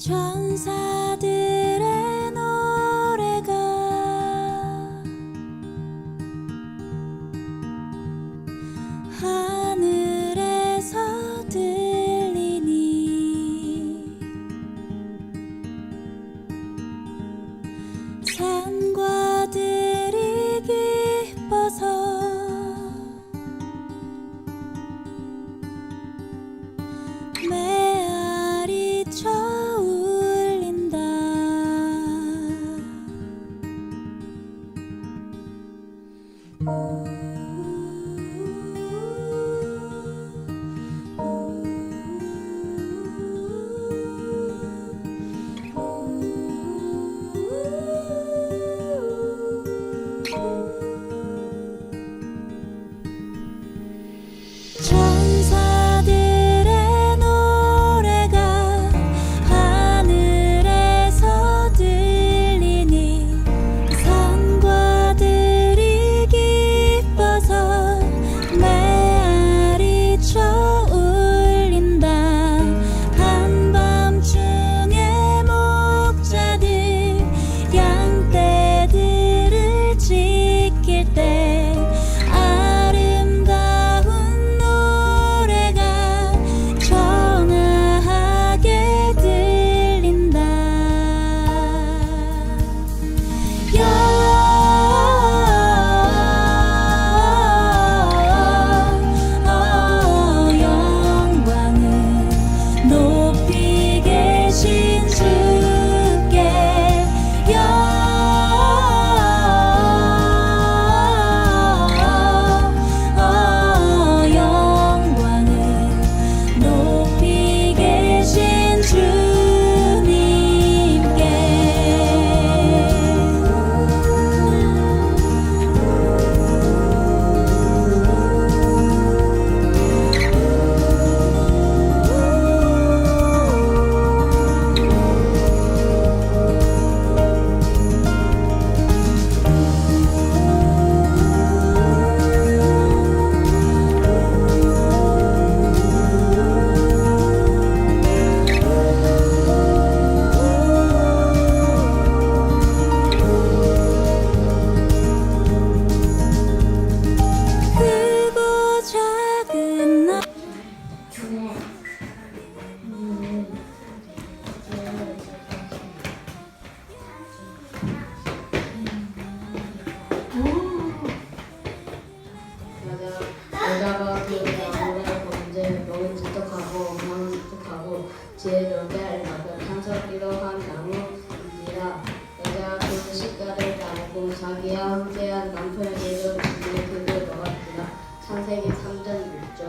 천사들의 노래가 하늘에서 들리니 산과 들이 기뻐서 메아리 쳐 울린다. 천사들의 노래가 하늘에서 들리니 산과 들이 기뻐서 메아리 쳐 울린다. 한밤중에 목자들 양떼들을 지킬 때 아름다운 노래가 청아하게 들린다. 영광은 높이 계신 주께 영광은 높이 계신 주님께. 크고 작은 나 여자가 기어서 아무래도 범죄 먹은 지독하고 마음 지독하고 지혜롭게 나도 참석기로 한 나무이니라. 여자가 그 시가를 따르고 자기와 함께한 남편에게도 주의 그를 먹었으나. 창세기 3장 6절.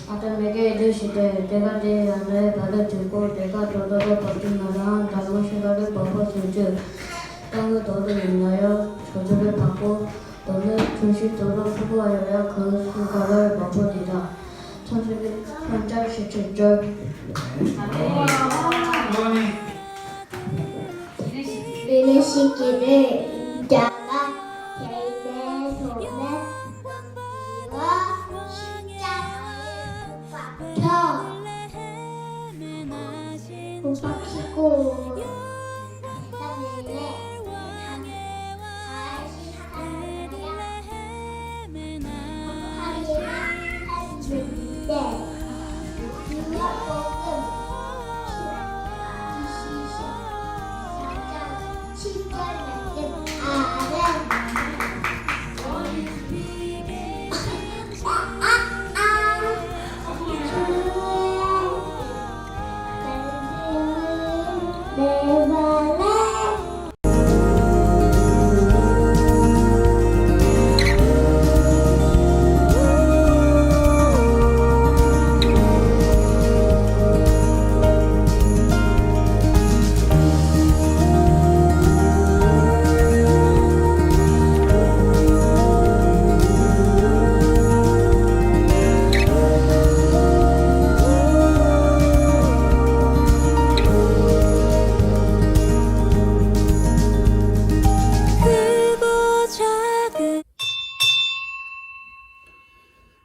아담에게 이르시되 내가 네 아내의 발을 들고 내가 너더러 거듭나라 한 나무 시가를 먹었은즉 땅은 너를 인하여 저주를 받고 너는 분실도로 수고하여야 그 수고를 먹으리라. 창세기 3장 17절. 이르시기를 자가 개인의 손에 이와 십자가를 박혀 박히고 하늘에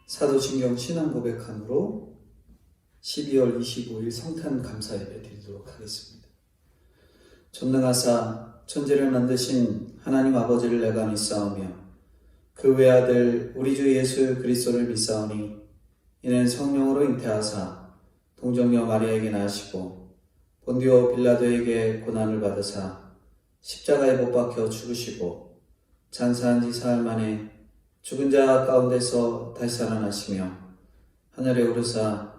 사도신경 신앙 고백함으로 12월 25일 성탄 감사 예배 드리도록 하겠습니다. 전능하사 천지를 만드신 하나님 아버지를 내가 믿사오며 그 외아들 우리 주 예수 그리스도를 믿사오니 이는 성령으로 잉태하사 동정녀 마리아에게 나시고 본디오 빌라도에게 고난을 받으사 십자가에 못 박혀 죽으시고 장사한 지 사흘 만에 죽은 자 가운데서 다시 살아나시며 하늘에 오르사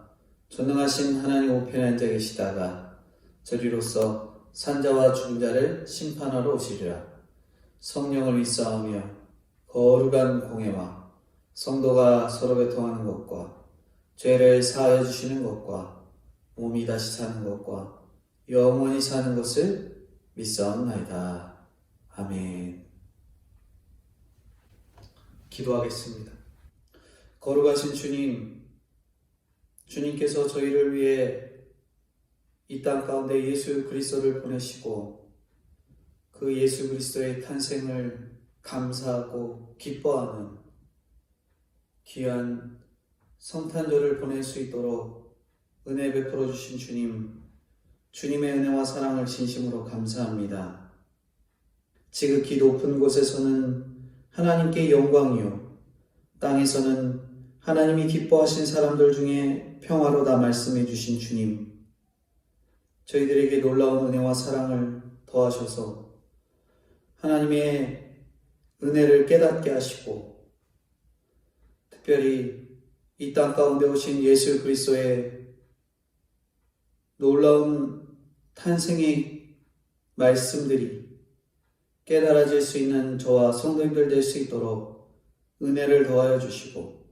전능하신 하나님 우편에 앉아 계시다가 저리로서 산자와 죽은 자를 심판하러 오시리라. 성령을 믿사오며 거룩한 공회와 성도가 서로 교통하는 것과 죄를 사하여 주시는 것과 몸이 다시 사는 것과 영원히 사는 것을 믿사옵나이다. 아멘. 기도하겠습니다. 거룩하신 주님, 주님께서 저희를 위해 이 땅 가운데 예수 그리스도를 보내시고 그 예수 그리스도의 탄생을 감사하고 기뻐하는 귀한 성탄절을 보낼 수 있도록 은혜 베풀어 주신 주님, 주님의 은혜와 사랑을 진심으로 감사합니다. 지극히 높은 곳에서는 하나님께 영광이요, 땅에서는 하나님이 기뻐하신 사람들 중에 평화로다 말씀해 주신 주님, 저희들에게 놀라운 은혜와 사랑을 더하셔서 하나님의 은혜를 깨닫게 하시고 특별히 이 땅 가운데 오신 예수 그리스도의 놀라운 탄생의 말씀들이 깨달아질 수 있는 저와 성도님들 될 수 있도록 은혜를 더하여 주시고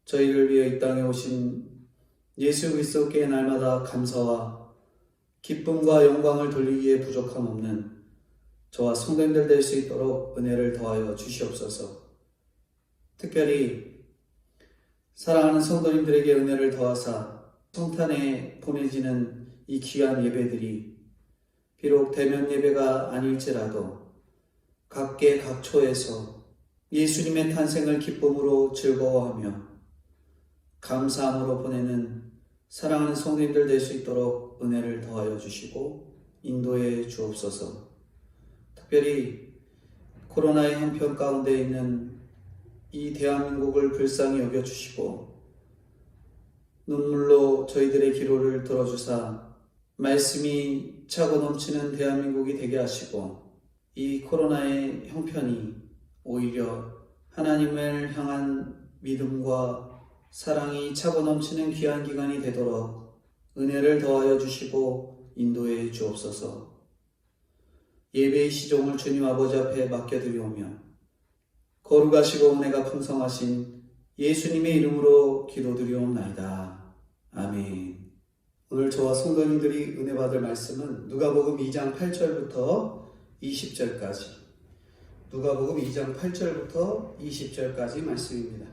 저희를 위해 이 땅에 오신 예수 그리스도께 날마다 감사와 기쁨과 영광을 돌리기에 부족함 없는 저와 성도님들 될 수 있도록 은혜를 더하여 주시옵소서. 특별히 사랑하는 성도님들에게 은혜를 더하사 성탄에 보내지는 이 귀한 예배들이 비록 대면 예배가 아닐지라도 각계 각초에서 예수님의 탄생을 기쁨으로 즐거워하며 감사함으로 보내는 사랑하는 성도님들 될 수 있도록 은혜를 더하여 주시고 인도해 주옵소서. 특별히 코로나의 형편 가운데 있는 이 대한민국을 불쌍히 여겨주시고 눈물로 저희들의 기도를 들어주사 말씀이 차고 넘치는 대한민국이 되게 하시고 이 코로나의 형편이 오히려 하나님을 향한 믿음과 사랑이 차고 넘치는 귀한 기간이 되도록 은혜를 더하여 주시고 인도해 주옵소서. 예배의 시종을 주님 아버지 앞에 맡겨드리오며 거룩하시고 은혜가 풍성하신 예수님의 이름으로 기도드리옵나이다. 아멘. 오늘 저와 성도님들이 은혜 받을 말씀은 누가복음 2장 8절부터 20절까지, 누가복음 2장 8절부터 20절까지 말씀입니다.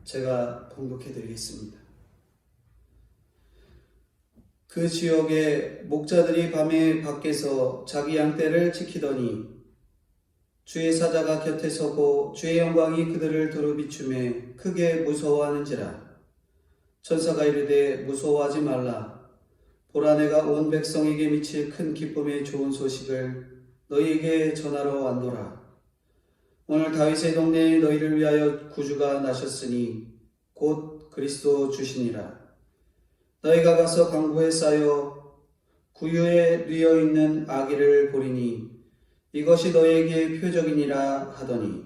제가 봉독해 드리겠습니다. 그 지역에 목자들이 밤에 밖에서 자기 양떼를 지키더니 주의 사자가 곁에 서고 주의 영광이 그들을 두루 비추매 크게 무서워하는지라. 천사가 이르되 무서워하지 말라. 보라, 내가 온 백성에게 미칠 큰 기쁨의 좋은 소식을 너희에게 전하러 왔노라. 오늘 다윗의 동네에 너희를 위하여 구주가 나셨으니 곧 그리스도 주시니라. 너희가 가서 강부에 쌓여 구유에 뉘어 있는 아기를 보리니 이것이 너희에게 표적이니라 하더니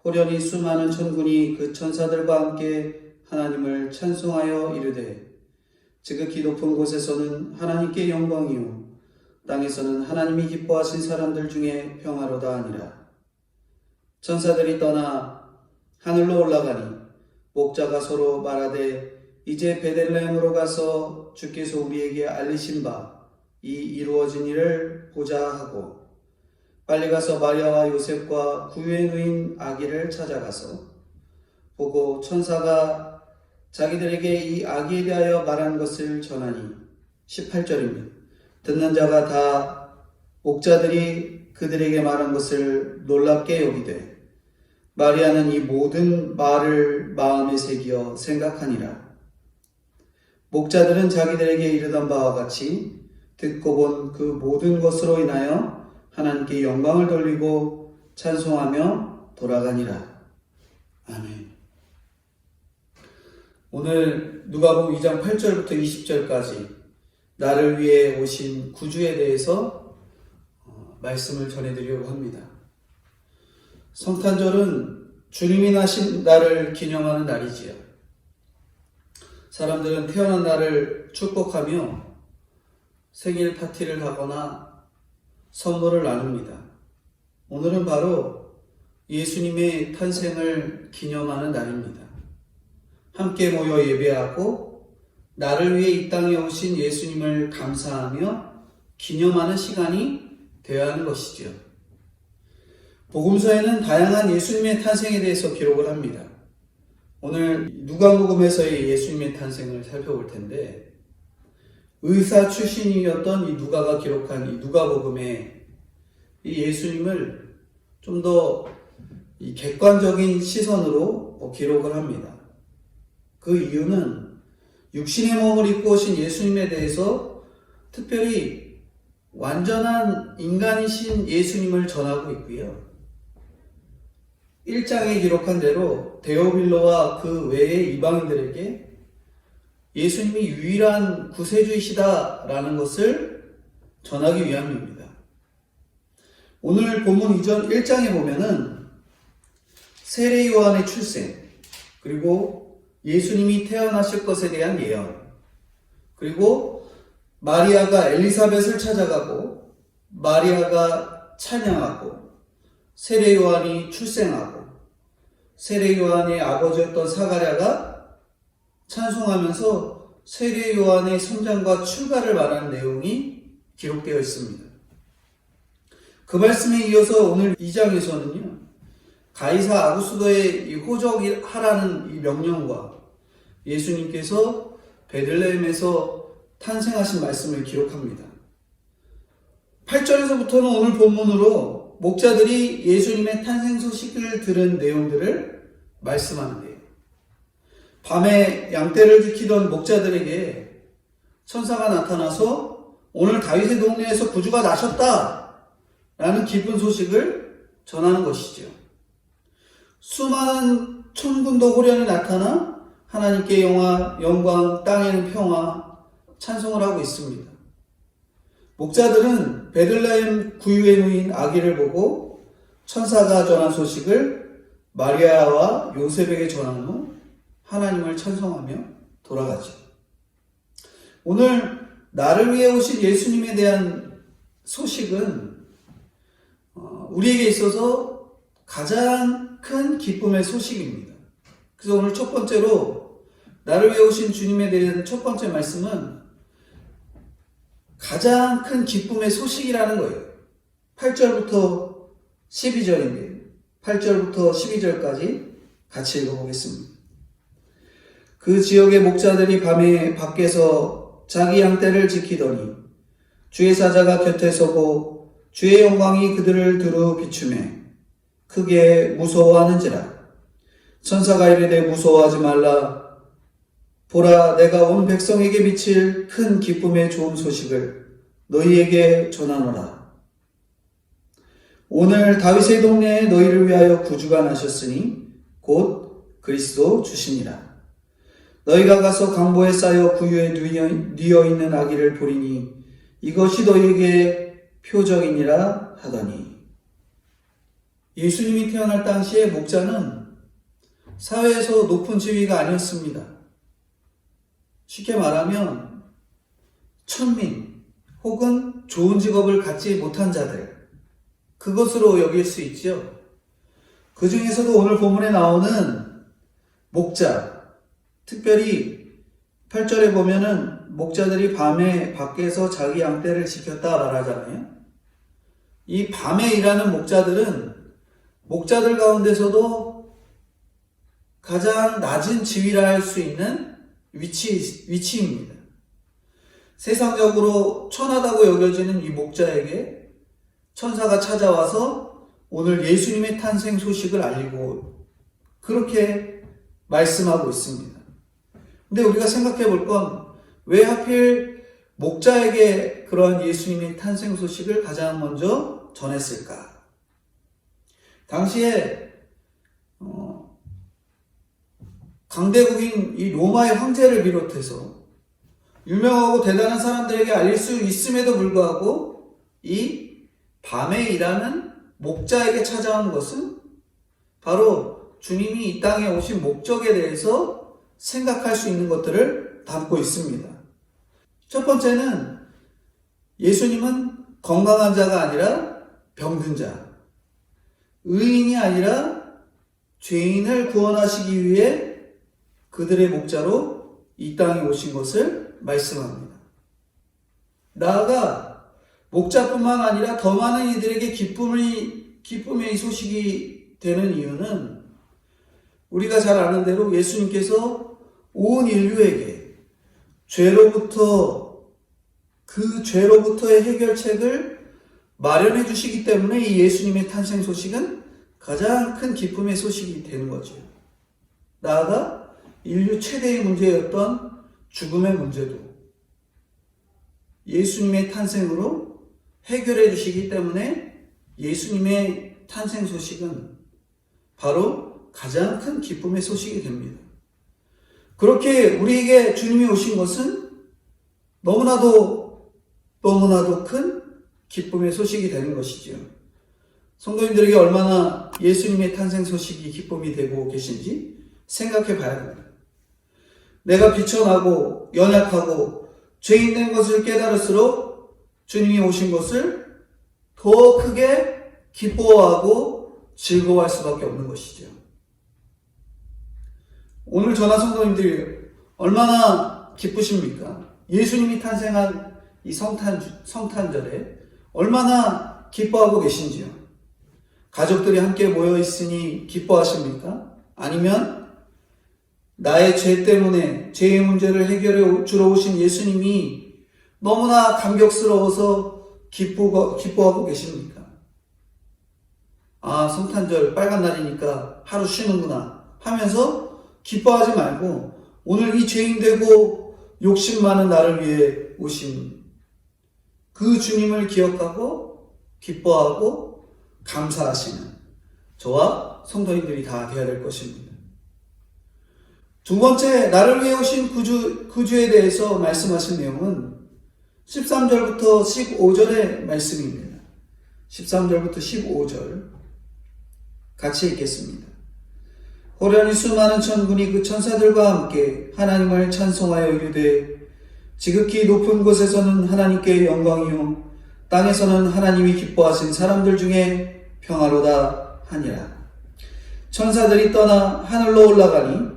호련히 수많은 천군이 그 천사들과 함께 하나님을 찬송하여 이르되 지극히 높은 곳에서는 하나님께 영광이요 땅에서는 하나님이 기뻐하신 사람들 중에 평화로다 하니라. 천사들이 떠나 하늘로 올라가니 목자가 서로 말하되 이제 베들레헴으로 가서 주께서 우리에게 알리신 바 이 이루어진 일을 보자 하고 빨리 가서 마리아와 요셉과 구유에 누인 아기를 찾아가서 보고 천사가 자기들에게 이 아기에 대하여 말한 것을 전하니 18절입니다. 듣는 자가 다 목자들이 그들에게 말한 것을 놀랍게 여기되 마리아는 이 모든 말을 마음에 새기어 생각하니라. 목자들은 자기들에게 이르던 바와 같이 듣고 본 그 모든 것으로 인하여 하나님께 영광을 돌리고 찬송하며 돌아가니라. 아멘. 오늘 누가복음 2장 8절부터 20절까지 나를 위해 오신 구주에 대해서 말씀을 전해드리려고 합니다. 성탄절은 주님이 나신 날을 기념하는 날이지요. 사람들은 태어난 날을 축복하며 생일 파티를 하거나 선물을 나눕니다. 오늘은 바로 예수님의 탄생을 기념하는 날입니다. 함께 모여 예배하고 나를 위해 이 땅에 오신 예수님을 감사하며 기념하는 시간이 되어야 하는 것이지요. 복음서에는 다양한 예수님의 탄생에 대해서 기록을 합니다. 오늘 누가복음에서의 예수님의 탄생을 살펴볼 텐데, 의사 출신이었던 이 누가가 기록한 이 누가복음에 이 예수님을 좀 더 객관적인 시선으로 기록을 합니다. 그 이유는 육신의 몸을 입고 오신 예수님에 대해서 특별히 완전한 인간이신 예수님을 전하고 있고요. 1장에 기록한 대로 데오빌로와 그 외의 이방인들에게 예수님이 유일한 구세주이시다라는 것을 전하기 위함입니다. 오늘 본문 이전 1장에 보면은 세례 요한의 출생, 그리고 예수님이 태어나실 것에 대한 예언, 그리고 마리아가 엘리사벳을 찾아가고 마리아가 찬양하고 세례 요한이 출생하고 세례 요한의 아버지였던 사가랴가 찬송하면서 세례 요한의 성장과 출가를 말하는 내용이 기록되어 있습니다. 그 말씀에 이어서 오늘 2장에서는요, 가이사 아구스도의 호적하라는 이 명령과 예수님께서 베들레헴에서 탄생하신 말씀을 기록합니다. 8절에서부터는 오늘 본문으로 목자들이 예수님의 탄생 소식을 들은 내용들을 말씀하는데요. 밤에 양떼를 지키던 목자들에게 천사가 나타나서 오늘 다윗의 동네에서 구주가 나셨다 라는 기쁜 소식을 전하는 것이죠. 수많은 천군도 호련히 나타나 하나님께 영광, 땅에는 평화 찬송을 하고 있습니다. 목자들은 베들레헴 구유에 누인 아기를 보고 천사가 전한 소식을 마리아와 요셉에게 전한 후 하나님을 찬송하며 돌아가죠. 오늘 나를 위해 오신 예수님에 대한 소식은 우리에게 있어서 가장 큰 기쁨의 소식입니다. 그래서 오늘 첫 번째로 나를 위해 오신 주님에 대한 첫 번째 말씀은 가장 큰 기쁨의 소식이라는 거예요. 8절부터 12절인데요. 8절부터 12절까지 같이 읽어보겠습니다. 그 지역의 목자들이 밤에 밖에서 자기 양떼를 지키더니 주의 사자가 곁에 서고 주의 영광이 그들을 두루 비추매 크게 무서워하는지라. 천사가 이르되 무서워하지 말라. 보라, 내가 온 백성에게 미칠 큰 기쁨의 좋은 소식을 너희에게 전하노라. 오늘 다윗의 동네에 너희를 위하여 구주가 나셨으니 곧 그리스도 주시니라. 너희가 가서 강보에 쌓여 구유에 뉘어 있는 아기를 보리니 이것이 너희에게 표적이니라 하더니. 예수님이 태어날 당시에 목자는 사회에서 높은 지위가 아니었습니다. 쉽게 말하면 천민 혹은 좋은 직업을 갖지 못한 자들, 그것으로 여길 수 있죠. 그 중에서도 오늘 본문에 나오는 목자, 특별히 8절에 보면은 목자들이 밤에 밖에서 자기 양떼를 지켰다 말하잖아요. 이 밤에 일하는 목자들은 목자들 가운데서도 가장 낮은 지위라 할 수 있는 위치입니다. 세상적으로 천하다고 여겨지는 이 목자에게 천사가 찾아와서 오늘 예수님의 탄생 소식을 알리고 그렇게 말씀하고 있습니다. 근데 우리가 생각해 볼 건 왜 하필 목자에게 그러한 예수님의 탄생 소식을 가장 먼저 전했을까? 당시에 강대국인 이 로마의 황제를 비롯해서 유명하고 대단한 사람들에게 알릴 수 있음에도 불구하고 이 밤에 일하는 목자에게 찾아온 것은 바로 주님이 이 땅에 오신 목적에 대해서 생각할 수 있는 것들을 담고 있습니다. 첫 번째는 예수님은 건강한 자가 아니라 병든 자, 의인이 아니라 죄인을 구원하시기 위해 그들의 목자로 이 땅에 오신 것을 말씀합니다. 나아가 목자뿐만 아니라 더 많은 이들에게 기쁨의 소식이 되는 이유는 우리가 잘 아는 대로 예수님께서 온 인류에게 그 죄로부터의 해결책을 마련해 주시기 때문에 이 예수님의 탄생 소식은 가장 큰 기쁨의 소식이 되는 거죠. 나아가 인류 최대의 문제였던 죽음의 문제도 예수님의 탄생으로 해결해 주시기 때문에 예수님의 탄생 소식은 바로 가장 큰 기쁨의 소식이 됩니다. 그렇게 우리에게 주님이 오신 것은 너무나도 큰 기쁨의 소식이 되는 것이지요. 성도님들에게 얼마나 예수님의 탄생 소식이 기쁨이 되고 계신지 생각해 봐야 합니다. 내가 비천하고 연약하고 죄인 된 것을 깨달을수록 주님이 오신 것을 더 크게 기뻐하고 즐거워할 수밖에 없는 것이죠. 오늘 저나 성도님들이 얼마나 기쁘십니까? 예수님이 탄생한 이 성탄절에 얼마나 기뻐하고 계신지요? 가족들이 함께 모여 있으니 기뻐하십니까? 아니면 나의 죄 때문에 죄의 문제를 해결해 주러 오신 예수님이 너무나 감격스러워서 기뻐하고 계십니까? 아, 성탄절 빨간 날이니까 하루 쉬는구나 하면서 기뻐하지 말고 오늘 이 죄인 되고 욕심 많은 나를 위해 오신 그 주님을 기억하고 기뻐하고 감사하시는 저와 성도님들이 다 되어야 될 것입니다. 두 번째, 나를 위해 오신 구주에 대해서 말씀하신 내용은 13절부터 15절의 말씀입니다. 13절부터 15절 같이 읽겠습니다. 호련히 수많은 천군이 그 천사들과 함께 하나님을 찬송하여 이르되 지극히 높은 곳에서는 하나님께 영광이요 땅에서는 하나님이 기뻐하신 사람들 중에 평화로다 하니라. 천사들이 떠나 하늘로 올라가니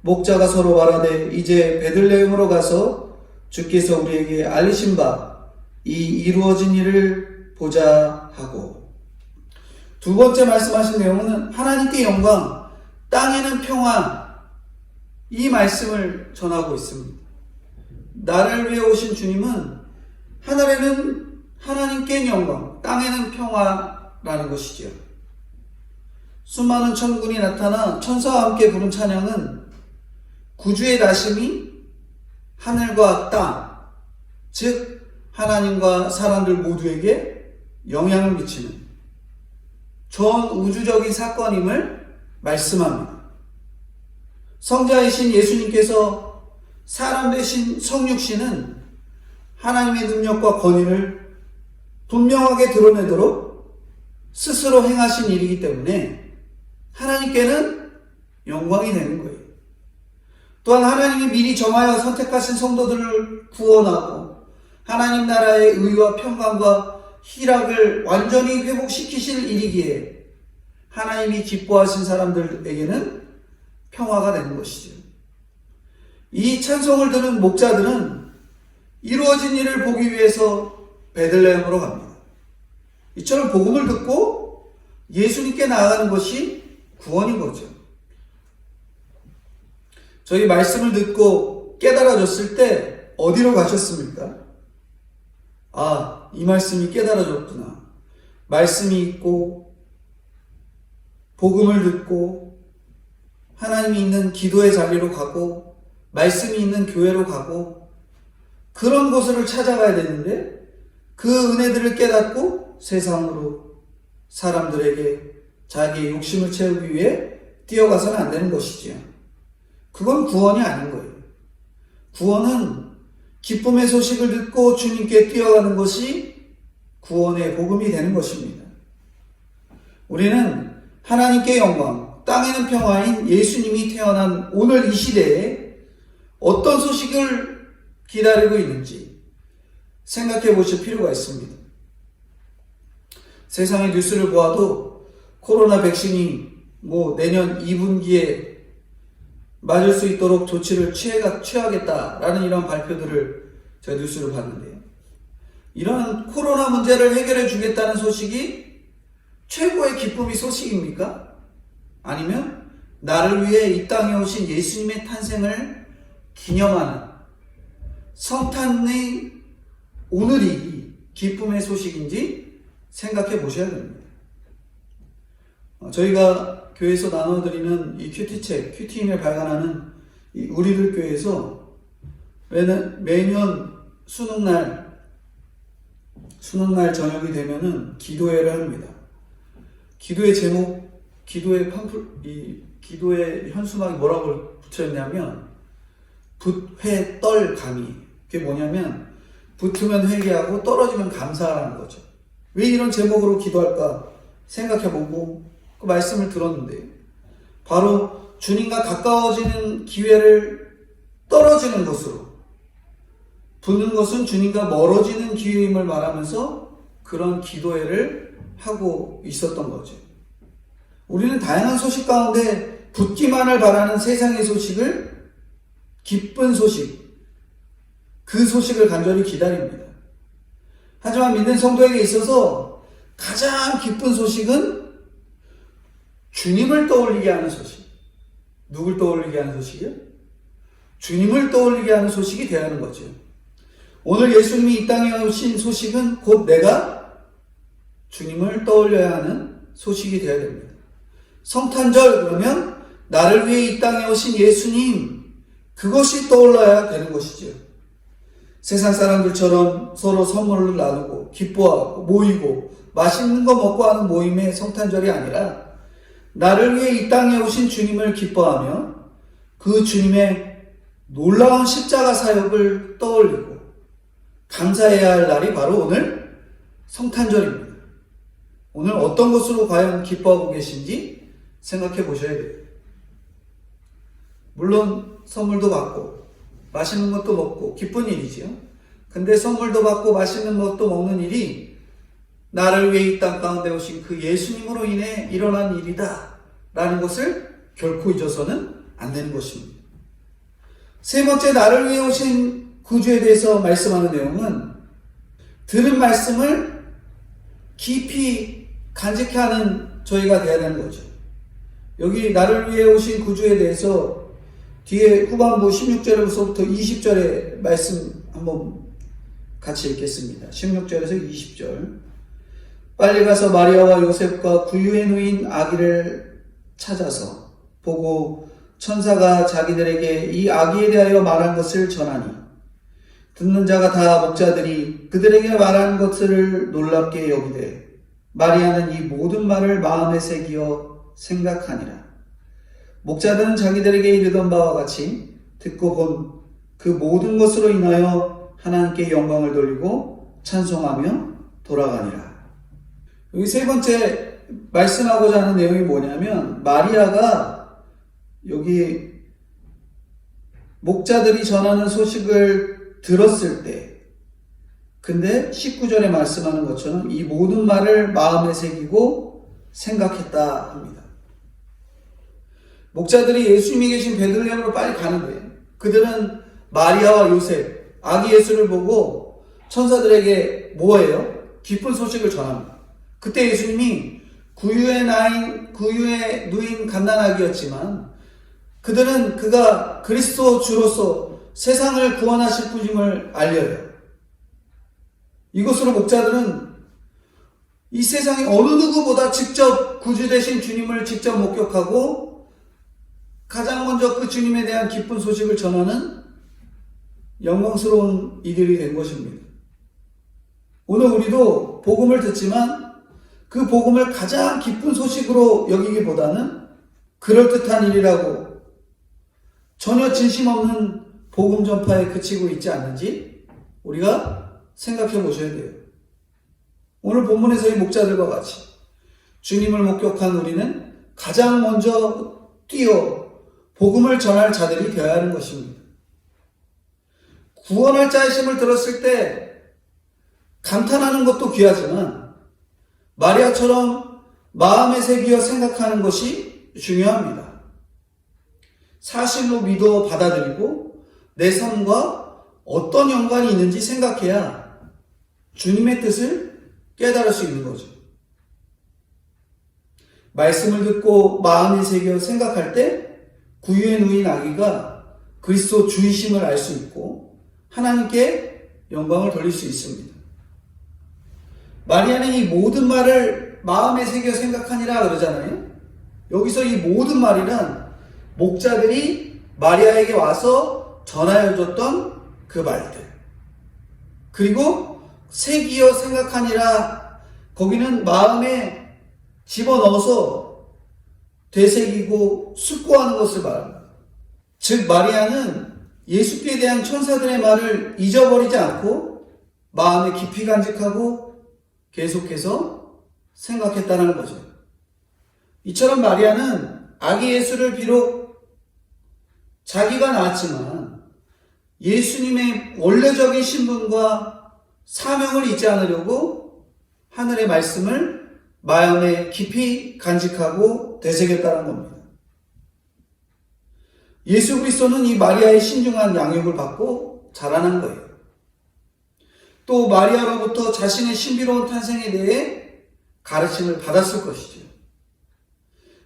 목자가 서로 말하되 이제 베들레헴으로 가서 주께서 우리에게 알리신 바 이 이루어진 일을 보자 하고, 두 번째 말씀하신 내용은 하나님께 영광, 땅에는 평화, 이 말씀을 전하고 있습니다. 나를 위해 오신 주님은 하늘에는 하나님께 영광, 땅에는 평화라는 것이죠. 수많은 천군이 나타나 천사와 함께 부른 찬양은 구주의 나심이 하늘과 땅, 즉 하나님과 사람들 모두에게 영향을 미치는 전 우주적인 사건임을 말씀합니다. 성자이신 예수님께서 사람 되신 성육신은 하나님의 능력과 권위를 분명하게 드러내도록 스스로 행하신 일이기 때문에 하나님께는 영광이 되는 거예요. 또한 하나님이 미리 정하여 선택하신 성도들을 구원하고 하나님 나라의 의와 평강과 희락을 완전히 회복시키실 일이기에 하나님이 기뻐하신 사람들에게는 평화가 되는 것이죠. 이 찬송을 들은 목자들은 이루어진 일을 보기 위해서 베들레헴으로 갑니다. 이처럼 복음을 듣고 예수님께 나아가는 것이 구원인 거죠. 저희 말씀을 듣고 깨달아졌을 때 어디로 가셨습니까? 아, 이 말씀이 깨달아졌구나. 말씀이 있고 복음을 듣고 하나님이 있는 기도의 자리로 가고 말씀이 있는 교회로 가고 그런 곳을 찾아가야 되는데 그 은혜들을 깨닫고 세상으로 사람들에게 자기의 욕심을 채우기 위해 뛰어가서는 안 되는 것이지요. 그건 구원이 아닌 거예요. 구원은 기쁨의 소식을 듣고 주님께 뛰어가는 것이 구원의 복음이 되는 것입니다. 우리는 하나님께 영광, 땅에는 평화인 예수님이 태어난 오늘 이 시대에 어떤 소식을 기다리고 있는지 생각해 보실 필요가 있습니다. 세상의 뉴스를 보아도 코로나 백신이 내년 2분기에 맞을 수 있도록 조치를 취하겠다라는 이런 발표들을 제가 뉴스를 봤는데요. 이런 코로나 문제를 해결해 주겠다는 소식이 최고의 기쁨이 소식입니까? 아니면 나를 위해 이 땅에 오신 예수님의 탄생을 기념하는 성탄의 오늘이 기쁨의 소식인지 생각해 보셔야 됩니다. 저희가 교회에서 나눠드리는 이 큐티책, 큐티인을 발간하는 이 우리들 교회에서 매년 수능날 저녁이 되면은 기도회를 합니다. 기도의 제목, 기도의 현수막이 뭐라고 붙여있냐면 붓회 떨 감이. 그게 뭐냐면 붙으면 회개하고 떨어지면 감사하라는 거죠. 왜 이런 제목으로 기도할까 생각해보고 그 말씀을 들었는데 바로 주님과 가까워지는 기회를 떨어지는 것으로, 붙는 것은 주님과 멀어지는 기회임을 말하면서 그런 기도회를 하고 있었던 거죠. 우리는 다양한 소식 가운데 붙기만을 바라는 세상의 소식을, 기쁜 소식, 그 소식을 간절히 기다립니다. 하지만 믿는 성도에게 있어서 가장 기쁜 소식은 주님을 떠올리게 하는 소식. 누굴 떠올리게 하는 소식이요? 주님을 떠올리게 하는 소식이 되어야 하는 거죠. 오늘 예수님이 이 땅에 오신 소식은 곧 내가 주님을 떠올려야 하는 소식이 되어야 됩니다. 성탄절 그러면 나를 위해 이 땅에 오신 예수님, 그것이 떠올라야 되는 것이죠. 세상 사람들처럼 서로 선물을 나누고 기뻐하고 모이고 맛있는 거 먹고 하는 모임의 성탄절이 아니라 나를 위해 이 땅에 오신 주님을 기뻐하며 그 주님의 놀라운 십자가 사역을 떠올리고 감사해야 할 날이 바로 오늘 성탄절입니다. 오늘 어떤 것으로 과연 기뻐하고 계신지 생각해 보셔야 돼요. 물론 선물도 받고 맛있는 것도 먹고 기쁜 일이지요. 근데 선물도 받고 맛있는 것도 먹는 일이 나를 위해 이 땅 가운데 오신 그 예수님으로 인해 일어난 일이다 라는 것을 결코 잊어서는 안 되는 것입니다. 세 번째, 나를 위해 오신 구주에 대해서 말씀하는 내용은 들은 말씀을 깊이 간직케 하는 저희가 되어야 되는 거죠. 여기 나를 위해 오신 구주에 대해서 뒤에 후반부 16절에서부터 20절의 말씀 한번 같이 읽겠습니다. 16절에서 20절. 빨리 가서 마리아와 요셉과 구유에 누인 아기를 찾아서 보고 천사가 자기들에게 이 아기에 대하여 말한 것을 전하니 듣는 자가 다 목자들이 그들에게 말한 것을 놀랍게 여기되 마리아는 이 모든 말을 마음에 새기어 생각하니라. 목자들은 자기들에게 이르던 바와 같이 듣고 본 그 모든 것으로 인하여 하나님께 영광을 돌리고 찬송하며 돌아가니라. 여기 세 번째 말씀하고자 하는 내용이 뭐냐면 마리아가 여기 목자들이 전하는 소식을 들었을 때, 근데 19절에 말씀하는 것처럼 이 모든 말을 마음에 새기고 생각했다 합니다. 목자들이 예수님이 계신 베들레헴으로 빨리 가는데 그들은 마리아와 요셉, 아기 예수를 보고 천사들에게 뭐예요? 기쁜 소식을 전합니다. 그때 예수님이 구유에 누인 갓난아기였지만 그들은 그가 그리스도 주로서 세상을 구원하실 분임을 알려요. 이것으로 목자들은 이 세상에 어느 누구보다 직접 구주 되신 주님을 직접 목격하고 가장 먼저 그 주님에 대한 기쁜 소식을 전하는 영광스러운 이들이 된 것입니다. 오늘 우리도 복음을 듣지만 그 복음을 가장 기쁜 소식으로 여기기보다는 그럴듯한 일이라고 전혀 진심 없는 복음 전파에 그치고 있지 않는지 우리가 생각해 보셔야 돼요. 오늘 본문에서 이 목자들과 같이 주님을 목격한 우리는 가장 먼저 뛰어 복음을 전할 자들이 되어야 하는 것입니다. 구원할 자이심을 들었을 때 감탄하는 것도 귀하지만 마리아처럼 마음에 새기어 생각하는 것이 중요합니다. 사실로 믿어 받아들이고 내 삶과 어떤 연관이 있는지 생각해야 주님의 뜻을 깨달을 수 있는 거죠. 말씀을 듣고 마음에 새겨 생각할 때 구유에 누인 아기가 그리스도 주이심을 알 수 있고 하나님께 영광을 돌릴 수 있습니다. 마리아는 이 모든 말을 마음에 새겨 생각하니라 그러잖아요. 여기서 이 모든 말이란 목자들이 마리아에게 와서 전하여 줬던 그 말들. 그리고 새기어 생각하니라 거기는 마음에 집어넣어서 되새기고 숙고하는 것을 말합니다. 즉 마리아는 예수께 대한 천사들의 말을 잊어버리지 않고 마음에 깊이 간직하고 계속해서 생각했다는 거죠. 이처럼 마리아는 아기 예수를 비록 자기가 낳았지만 예수님의 원래적인 신분과 사명을 잊지 않으려고 하늘의 말씀을 마음에 깊이 간직하고 되새겼다는 겁니다. 예수 그리스도는 이 마리아의 신중한 양육을 받고 자라난 거예요. 또 마리아로부터 자신의 신비로운 탄생에 대해 가르침을 받았을 것이죠.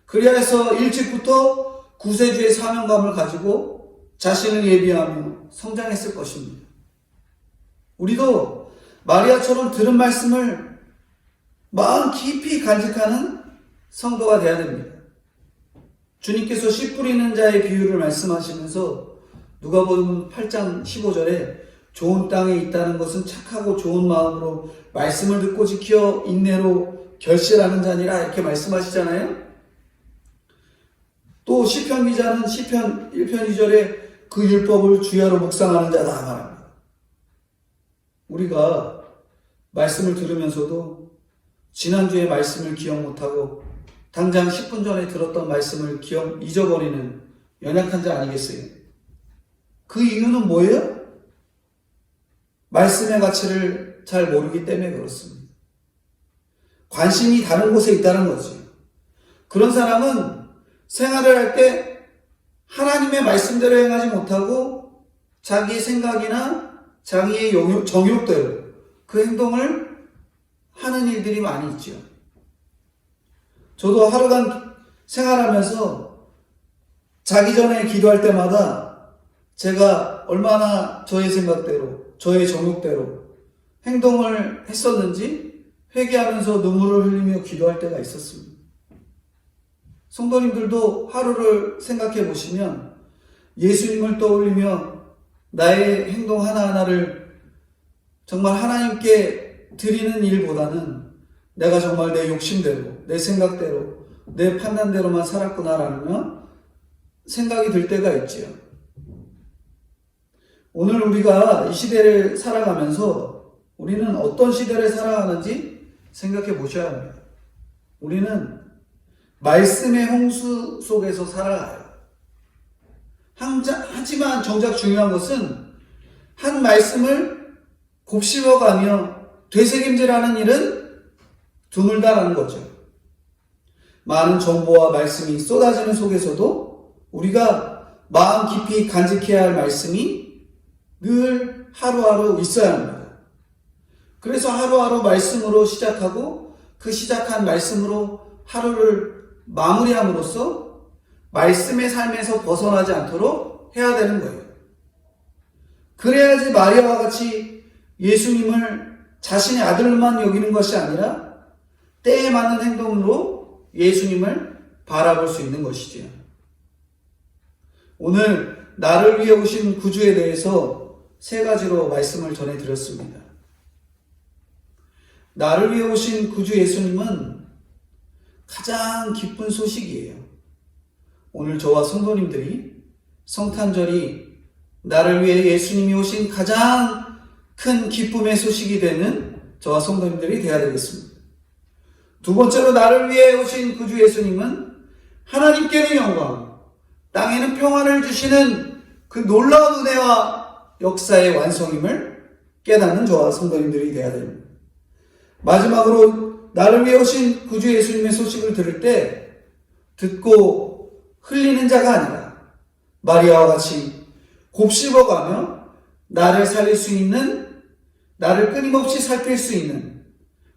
그리하 해서 일찍부터 구세주의 사명감을 가지고 자신을 예비하며 성장했을 것입니다. 우리도 마리아처럼 들은 말씀을 마음 깊이 간직하는 성도가 되어야 됩니다. 주님께서 씨 뿌리는 자의 비유를 말씀하시면서 누가복음 8장 15절에 좋은 땅에 있다는 것은 착하고 좋은 마음으로 말씀을 듣고 지켜 인내로 결실하는 자니라 이렇게 말씀하시잖아요. 또 시편 기자는 시편 1편 2절에 그 율법을 주야로 묵상하는 자다 말합니다. 우리가 말씀을 들으면서도 지난주에 말씀을 기억 못하고 당장 10분 전에 들었던 말씀을 잊어버리는 연약한 자 아니겠어요? 그 이유는 뭐예요? 말씀의 가치를 잘 모르기 때문에 그렇습니다. 관심이 다른 곳에 있다는 거죠. 그런 사람은 생활을 할 때 하나님의 말씀대로 행하지 못하고 자기의 생각이나 자기의 정욕대로 그 행동을 하는 일들이 많이 있죠. 저도 하루간 생활하면서 자기 전에 기도할 때마다 제가 얼마나 저의 생각대로 저의 정욕대로 행동을 했었는지 회개하면서 눈물을 흘리며 기도할 때가 있었습니다. 성도님들도 하루를 생각해 보시면 예수님을 떠올리며 나의 행동 하나하나를 정말 하나님께 드리는 일보다는 내가 정말 내 욕심대로, 내 생각대로, 내 판단대로만 살았구나라는 생각이 들 때가 있지요. 오늘 우리가 이 시대를 살아가면서 우리는 어떤 시대를 살아가는지 생각해 보셔야 합니다. 우리는 말씀의 홍수 속에서 살아가요. 하지만 정작 중요한 것은 한 말씀을 곱씹어가며 되새김질하는 일은 드물다라는 거죠. 많은 정보와 말씀이 쏟아지는 속에서도 우리가 마음 깊이 간직해야 할 말씀이 늘 하루하루 있어야 합니다. 그래서 하루하루 말씀으로 시작하고 그 시작한 말씀으로 하루를 마무리함으로써 말씀의 삶에서 벗어나지 않도록 해야 되는 거예요. 그래야지 마리아와 같이 예수님을 자신의 아들만 여기는 것이 아니라 때에 맞는 행동으로 예수님을 바라볼 수 있는 것이지요. 오늘 나를 위해 오신 구주에 대해서 세 가지로 말씀을 전해드렸습니다. 나를 위해 오신 구주 예수님은 가장 기쁜 소식이에요. 오늘 저와 성도님들이 성탄절이 나를 위해 예수님이 오신 가장 큰 기쁨의 소식이 되는 저와 성도님들이 되어야 되겠습니다. 두 번째로 나를 위해 오신 구주 예수님은 하나님께는 영광, 땅에는 평안을 주시는 그 놀라운 은혜와 역사의 완성임을 깨닫는 저와 성도님들이 되어야 됩니다. 마지막으로 나를 위해 오신 구주 예수님의 소식을 들을 때 듣고 흘리는 자가 아니라 마리아와 같이 곱씹어가며 나를 살릴 수 있는, 나를 끊임없이 살필 수 있는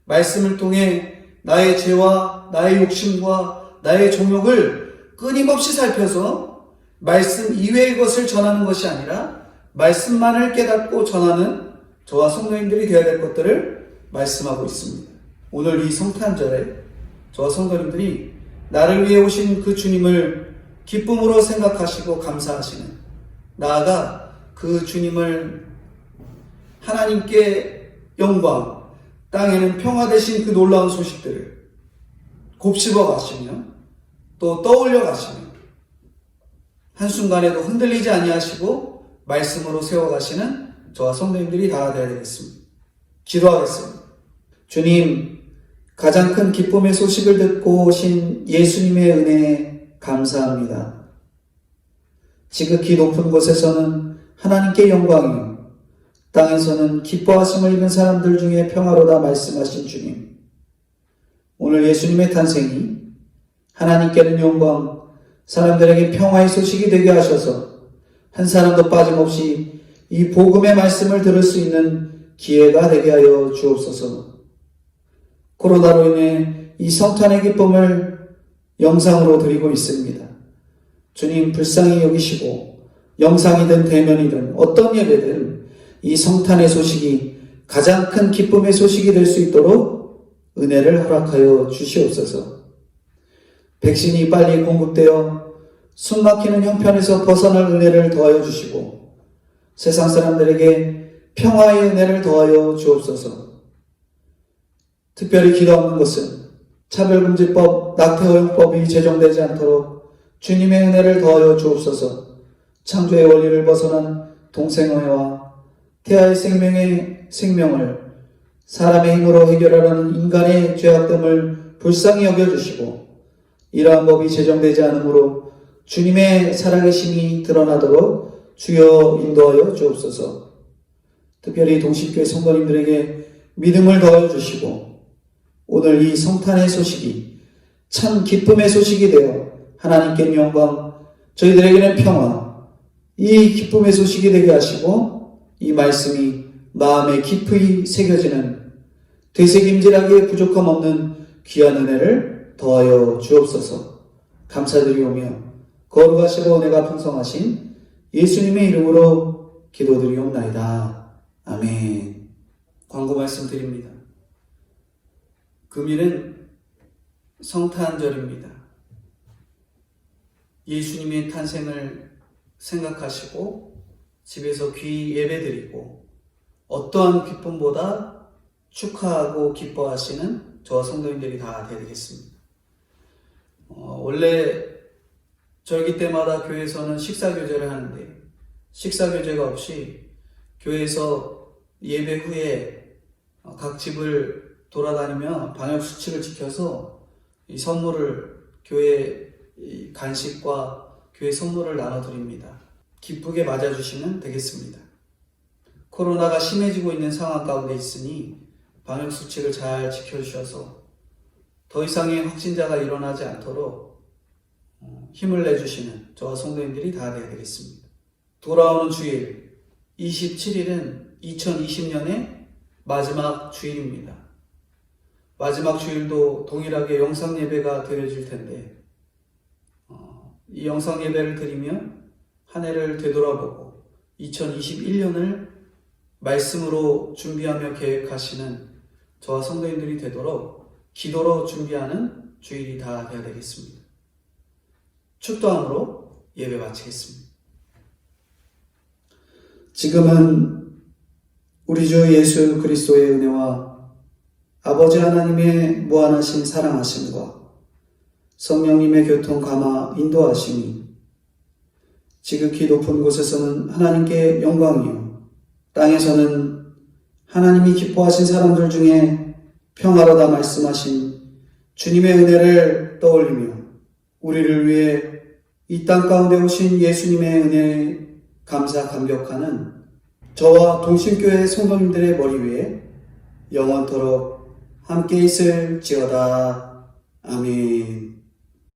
말씀을 통해 나의 죄와 나의 욕심과 나의 정욕을 끊임없이 살펴서 말씀 이외의 것을 전하는 것이 아니라 말씀만을 깨닫고 전하는 저와 성도님들이 되어야 될 것들을 말씀하고 있습니다. 오늘 이 성탄절에 저와 성도님들이 나를 위해 오신 그 주님을 기쁨으로 생각하시고 감사하시는, 나아가 그 주님을 하나님께 영광, 땅에는 평화 되신 그 놀라운 소식들을 곱씹어 가시며 또 떠올려 가시며 한순간에도 흔들리지 아니하시고 말씀으로 세워 가시는 저와 성도님들이 다 되어야 되겠습니다. 기도하겠습니다. 주님, 가장 큰 기쁨의 소식을 듣고 오신 예수님의 은혜에 감사합니다. 지극히 높은 곳에서는 하나님께 영광이요, 땅에서는 기뻐하심을 입은 사람들 중에 평화로다 말씀하신 주님, 오늘 예수님의 탄생이 하나님께는 영광, 사람들에게 평화의 소식이 되게 하셔서 한 사람도 빠짐없이 이 복음의 말씀을 들을 수 있는 기회가 되게 하여 주옵소서. 코로나로 인해 이 성탄의 기쁨을 영상으로 드리고 있습니다. 주님, 불쌍히 여기시고 영상이든 대면이든 어떤 예배든 이 성탄의 소식이 가장 큰 기쁨의 소식이 될 수 있도록 은혜를 허락하여 주시옵소서. 백신이 빨리 공급되어 숨막히는 형편에서 벗어날 은혜를 더하여 주시고 세상 사람들에게 평화의 은혜를 더하여 주옵소서. 특별히 기도하는 것은 차별금지법, 낙태허용법이 제정되지 않도록 주님의 은혜를 더하여 주옵소서. 창조의 원리를 벗어난 동생애와 태아의 생명을 사람의 힘으로 해결하려는 인간의 죄악됨을 불쌍히 여겨주시고 이러한 법이 제정되지 않으므로 주님의 살아계심이 드러나도록 주여 인도하여 주옵소서. 특별히 동식교회 성도님들에게 믿음을 더하여 주시고 오늘 이 성탄의 소식이 참 기쁨의 소식이 되어 하나님께는 영광, 저희들에게는 평화, 이 기쁨의 소식이 되게 하시고 이 말씀이 마음에 깊이 새겨지는 되새김질하기에 부족함 없는 귀한 은혜를 더하여 주옵소서. 감사드리오며 거룩하시고 은혜가 풍성하신 예수님의 이름으로 기도드리옵나이다. 아멘. 광고 말씀드립니다. 금일은 성탄절입니다. 예수님의 탄생을 생각하시고 집에서 귀 예배드리고 어떠한 기쁨보다 축하하고 기뻐하시는 저와 성도님들이 다 되겠습니다. 원래 절기 때마다 교회에서는 식사교제를 하는데 식사교제가 없이 교회에서 예배 후에 각 집을 돌아다니며 방역수칙을 지켜서 이 선물을, 교회 간식과 교회 선물을 나눠드립니다. 기쁘게 맞아주시면 되겠습니다. 코로나가 심해지고 있는 상황 가운데 있으니 방역수칙을 잘 지켜주셔서 더 이상의 확진자가 일어나지 않도록 힘을 내주시는 저와 성도님들이 다 되어야 되겠습니다. 돌아오는 주일 27일은 2020년의 마지막 주일입니다. 마지막 주일도 동일하게 영상 예배가 드려질 텐데 이 영상 예배를 드리며 한 해를 되돌아보고 2021년을 말씀으로 준비하며 계획하시는 저와 성도님들이 되도록 기도로 준비하는 주일이 다 되어야 되겠습니다. 축도함으로 예배 마치겠습니다. 지금은 우리 주 예수 그리스도의 은혜와 아버지 하나님의 무한하신 사랑하심과 성령님의 교통 감화 인도하심이 지극히 높은 곳에서는 하나님께 영광이요 땅에서는 하나님이 기뻐하신 사람들 중에 평화로다 말씀하신 주님의 은혜를 떠올리며 우리를 위해 이 땅 가운데 오신 예수님의 은혜에 감사 감격하는 저와 동심교회 성도님들의 머리 위에 영원토록 함께 있을지어다. 아멘.